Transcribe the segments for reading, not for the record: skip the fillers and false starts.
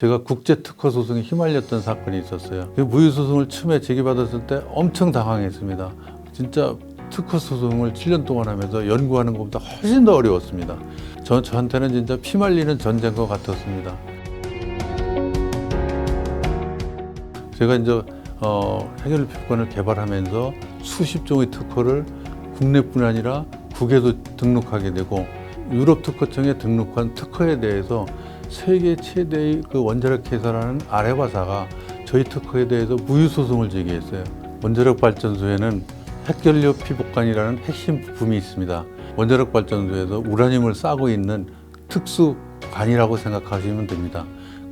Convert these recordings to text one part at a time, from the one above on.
제가 국제 특허 소송에 휘말렸던 사건이 있었어요. 무효 소송을 처음에 제기받았을 때 엄청 당황했습니다. 진짜 특허 소송을 7년 동안 하면서 연구하는 것보다 훨씬 더 어려웠습니다. 저한테는 진짜 피말리는 전쟁과 같았습니다. 제가 이제 해결 피부관을 개발하면서 수십 종의 특허를 국내뿐 아니라 국외도 등록하게 되고 유럽 특허청에 등록한 특허에 대해서 세계 최대의 그 원자력 회사라는 아레바사가 저희 특허에 대해서 무효 소송을 제기했어요. 원자력 발전소에는 핵연료 피복관이라는 핵심 부품이 있습니다. 원자력 발전소에서 우라늄을 싸고 있는 특수관이라고 생각하시면 됩니다.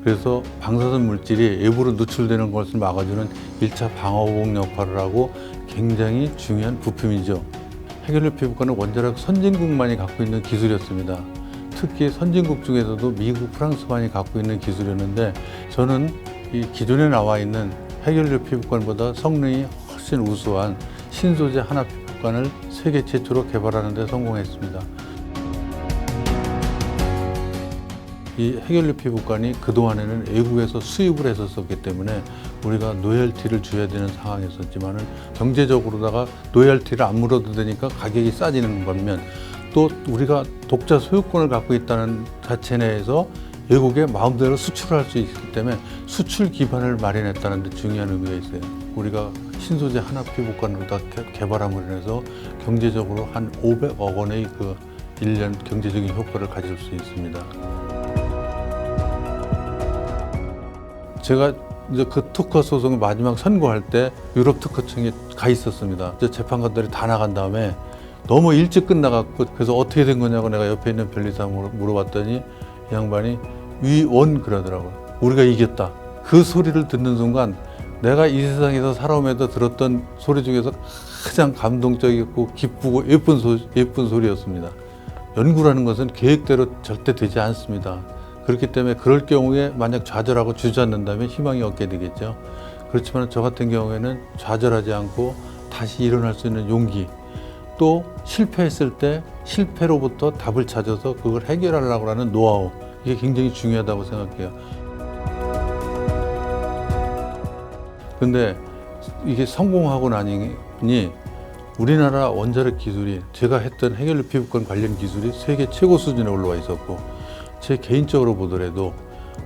그래서 방사선 물질이 외부로 누출되는 것을 막아주는 1차 방어복 역할을 하고 굉장히 중요한 부품이죠. 핵연료 피복관은 원자력 선진국만이 갖고 있는 기술이었습니다. 특히 선진국 중에서도 미국, 프랑스만이 갖고 있는 기술이었는데 저는 이 기존에 나와 있는 핵연료 피복관보다 성능이 훨씬 우수한 신소재 하나 피복관을 세계 최초로 개발하는 데 성공했습니다. 이 핵연료 피복관이 그동안에는 외국에서 수입을 했었기 때문에 우리가 로열티를 줘야 되는 상황이었지만은 경제적으로다가 로열티를 안 물어도 되니까 가격이 싸지는 반면 또 우리가 독자 소유권을 갖고 있다는 자체 내에서 외국에 마음대로 수출을 할 수 있기 때문에 수출 기반을 마련했다는 데 중요한 의미가 있어요. 우리가 신소재 하나 피복관으로 다 개발함으로 인해서 경제적으로 한 500억 원의 그 1년 경제적인 효과를 가질 수 있습니다. 제가 이제 그 특허 소송의 마지막 선고할 때 유럽 특허청에 가 있었습니다. 이제 재판관들이 다 나간 다음에 너무 일찍 끝나갖고 그래서 어떻게 된 거냐고 내가 옆에 있는 변리사 물어봤더니 이 양반이 위원 그러더라고요. 우리가 이겼다. 그 소리를 듣는 순간 내가 이 세상에서 살아오면서 들었던 소리 중에서 가장 감동적이고 기쁘고 예쁜 소리였습니다. 연구라는 것은 계획대로 절대 되지 않습니다. 그렇기 때문에 그럴 경우에 만약 좌절하고 주저앉는다면 희망이 없게 되겠죠. 그렇지만 저 같은 경우에는 좌절하지 않고 다시 일어날 수 있는 용기, 또 실패했을 때 실패로부터 답을 찾아서 그걸 해결하려고 하는 노하우, 이게 굉장히 중요하다고 생각해요. 근데 이게 성공하고 나니 우리나라 원자력 기술이 제가 했던 핵연료 피복관 관련 기술이 세계 최고 수준에 올라와 있었고 제 개인적으로 보더라도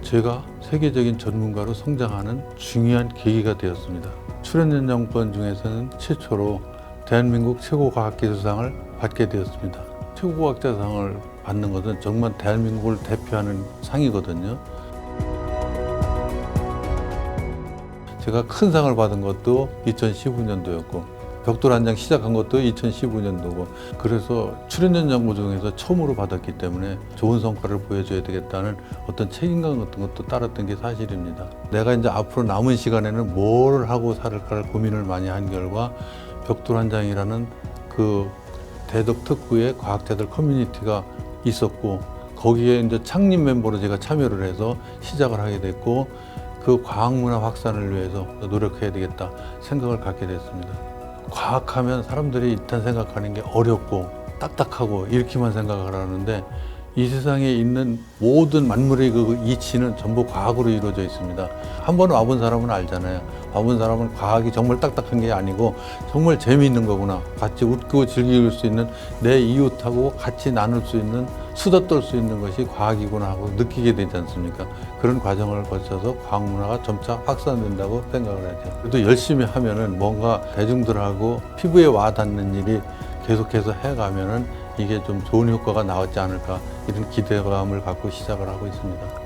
제가 세계적인 전문가로 성장하는 중요한 계기가 되었습니다. 출연연장권 중에서는 최초로 대한민국 최고과학기술상을 받게 되었습니다. 최고과학자상을 받는 것은 정말 대한민국을 대표하는 상이거든요. 제가 큰 상을 받은 것도 2015년도였고 벽돌 한 장 시작한 것도 2015년도고 그래서 출연연장고 중에서 처음으로 받았기 때문에 좋은 성과를 보여줘야 되겠다는 어떤 책임감 같은 것도 따랐던 게 사실입니다. 내가 이제 앞으로 남은 시간에는 뭘 하고 살을까를 고민을 많이 한 결과 벽돌 한 장이라는 그 대덕 특구의 과학자들 커뮤니티가 있었고 거기에 이제 창립 멤버로 제가 참여를 해서 시작을 하게 됐고 그 과학문화 확산을 위해서 노력해야 되겠다 생각을 갖게 됐습니다. 과학하면 사람들이 일단 생각하는 게 어렵고 딱딱하고 이렇게만 생각을 하는데 이 세상에 있는 모든 만물의 그 이치는 전부 과학으로 이루어져 있습니다. 한 번 와본 사람은 알잖아요. 와본 사람은 과학이 정말 딱딱한 게 아니고 정말 재미있는 거구나. 같이 웃고 즐길 수 있는 내 이웃하고 같이 나눌 수 있는 수다 떨 수 있는 것이 과학이구나 하고 느끼게 되지 않습니까? 그런 과정을 거쳐서 과학 문화가 점차 확산된다고 생각을 하죠. 그래도 열심히 하면은 뭔가 대중들하고 피부에 와닿는 일이 계속해서 해가면은 이게 좀 좋은 효과가 나오지 않을까 이런 기대감을 갖고 시작을 하고 있습니다.